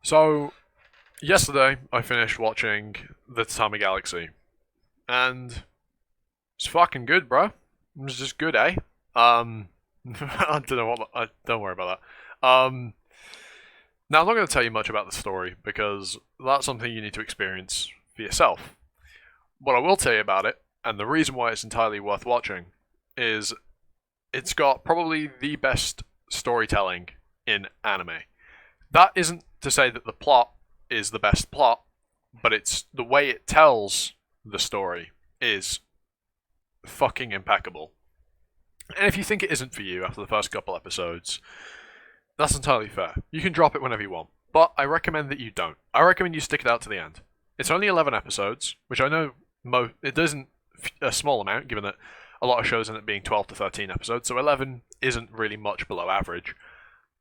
So, yesterday I finished watching the Tatami Galaxy, and it's fucking good, bro. It was just good, eh? I don't know what. Don't worry about that. Now I'm not going to tell you much about the story because that's something you need to experience for yourself. What I will tell you about it, and the reason why it's entirely worth watching, is it's got probably the best storytelling in anime. That isn't to say that the plot is the best plot, but it's the way it tells the story is fucking impeccable. And if you think it isn't for you after the first couple episodes, that's entirely fair. You can drop it whenever you want, but I recommend that you don't. I recommend you stick it out to the end. It's only 11 episodes, which I know it isn't a small amount, given that a lot of shows end up being 12 to 13 episodes, so 11 isn't really much below average.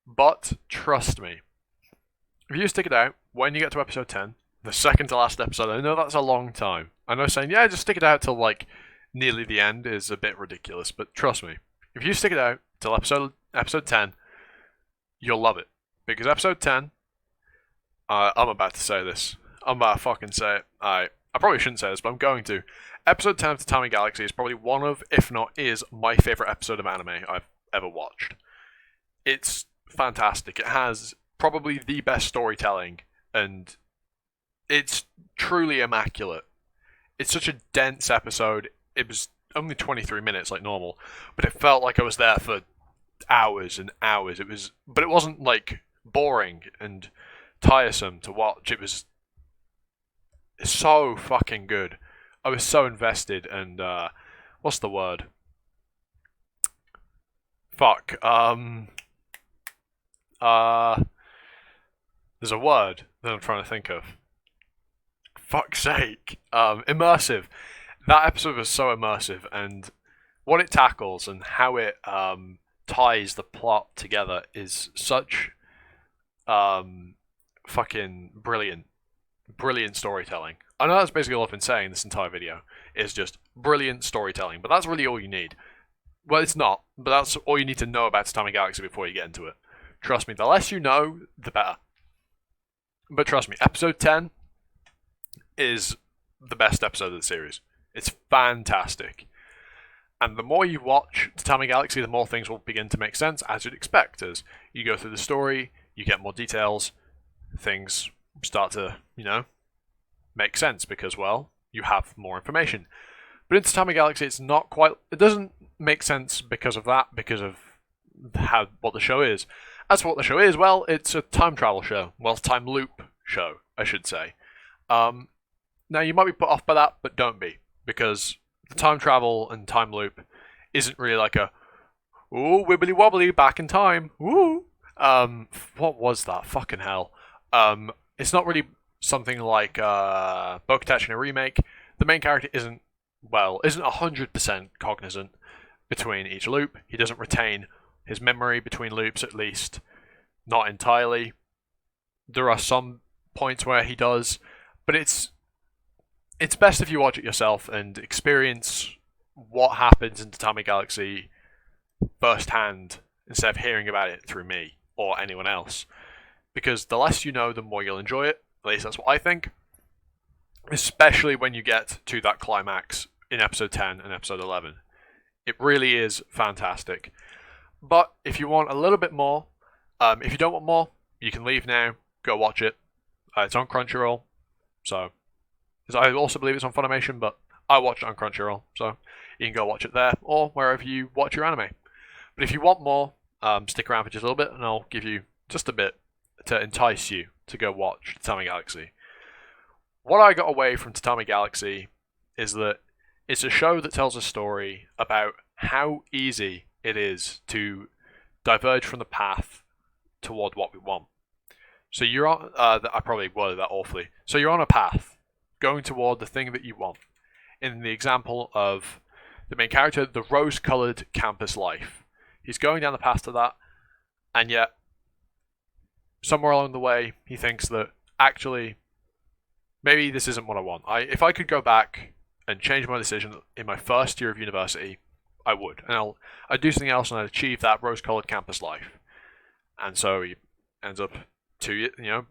But trust me, if you stick it out, when you get to episode 10, the second to last episode, I know that's a long time. I know saying, yeah, just stick it out till like nearly the end is a bit ridiculous, but trust me, if you stick it out till episode 10, you'll love it. Because episode 10, I'm about to say this. I'm about to fucking say it. I probably shouldn't say this, but I'm going to. Episode 10 of Tatami Galaxy is probably one of, if not is, my favourite episode of anime I've ever watched. It's fantastic. It has probably the best storytelling, and it's truly immaculate. It's such a dense episode. It was only 23 minutes like normal, but it felt like I was there for hours and hours. But it wasn't like boring and tiresome to watch. It was so fucking good. I was so invested, and what's the word? Fuck. There's a word that I'm trying to think of. Fuck's sake. Immersive. That episode was so immersive, and what it tackles and how it ties the plot together is such fucking brilliant. Brilliant storytelling. I know that's basically all I've been saying this entire video, is just brilliant storytelling, but that's really all you need. Well, it's not, but that's all you need to know about Tatami Galaxy before you get into it. Trust me, the less you know, the better. But trust me, episode 10 is the best episode of the series. It's fantastic. And the more you watch Tatami Galaxy, the more things will begin to make sense, as you'd expect. As you go through the story, you get more details, things start to, make sense because, well, you have more information. But in Tatami Galaxy, it's not quite. It doesn't make sense because of that, because of what the show is. As for what the show is, well, it's a time travel show. Well, time loop show, I should say. Now, you might be put off by that, but don't be. Because the time travel and time loop isn't really like a, ooh, wibbly wobbly, back in time, ooh. What was that? Fucking hell. It's not really something like Bo-Katachi in a remake. The main character isn't 100% cognizant between each loop. He doesn't retain his memory between loops, at least not entirely. There are some points where he does, but it's best if you watch it yourself and experience what happens in Tatami Galaxy firsthand instead of hearing about it through me or anyone else. Because the less you know, the more you'll enjoy it. At least that's what I think. Especially when you get to that climax in episode 10 and episode 11. It really is fantastic. But if you want a little bit more, if you don't want more, you can leave now. Go watch it. It's on Crunchyroll. So, I also believe it's on Funimation, but I watched it on Crunchyroll. So, you can go watch it there or wherever you watch your anime. But if you want more, stick around for just a little bit and I'll give you just a bit to entice you to go watch Tatami Galaxy. What I got away from Tatami Galaxy is that it's a show that tells a story about how easy it is to diverge from the path toward what we want. So you're on, I probably worded that awfully. So you're on a path, going toward the thing that you want. In the example of the main character, the rose-coloured campus life. He's going down the path to that, and yet, somewhere along the way, he thinks that, actually, maybe this isn't what I want. If I could go back and change my decision in my first year of university, I would. And I'd do something else and I'd achieve that rose-coloured campus life. And so he ends up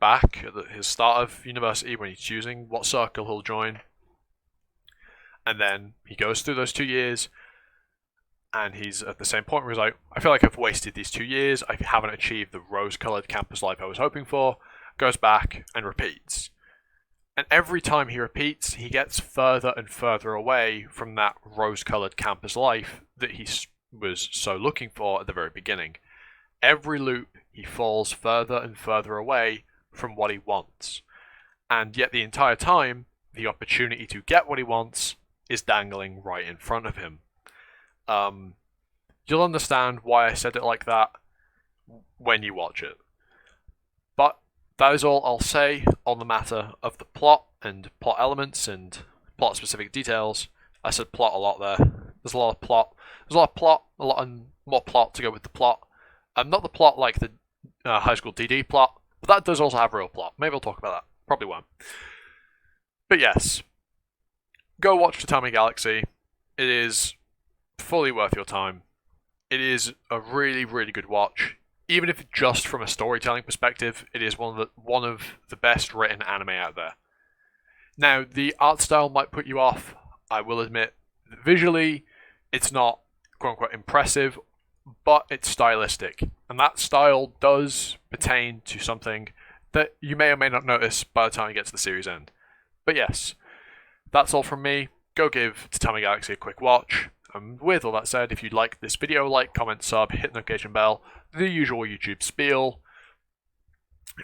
back at his start of university when he's choosing what circle he'll join. And then he goes through those 2 years, and he's at the same point where he's like, I feel like I've wasted these 2 years. I haven't achieved the rose-colored campus life I was hoping for. Goes back and repeats. And every time he repeats, he gets further and further away from that rose-colored campus life that he was so looking for at the very beginning. Every loop, he falls further and further away from what he wants. And yet the entire time, the opportunity to get what he wants is dangling right in front of him. You'll understand why I said it like that when you watch it. But that is all I'll say on the matter of the plot and plot elements and plot specific details. I said plot a lot there. There's a lot of plot. There's a lot of plot, a lot more plot to go with the plot. Not the plot like the high school DD plot, but that does also have real plot. Maybe I'll talk about that. Probably won't. But yes, go watch Tatami Galaxy. It is fully worth your time. It is a really, really good watch. Even if just from a storytelling perspective, it is one of the best written anime out there. Now, the art style might put you off. I will admit, visually, it's not quote-unquote impressive, but it's stylistic. And that style does pertain to something that you may or may not notice by the time you get to the series end. But yes, that's all from me. Go give Tatami Galaxy a quick watch. And with all that said, if you like this video, like, comment, sub, hit the notification bell, the usual YouTube spiel.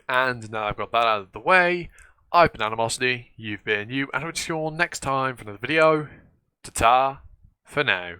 And now I've got that out of the way, I've been Animosity, you've been you, and I'll see you all next time for another video. Ta-ta for now.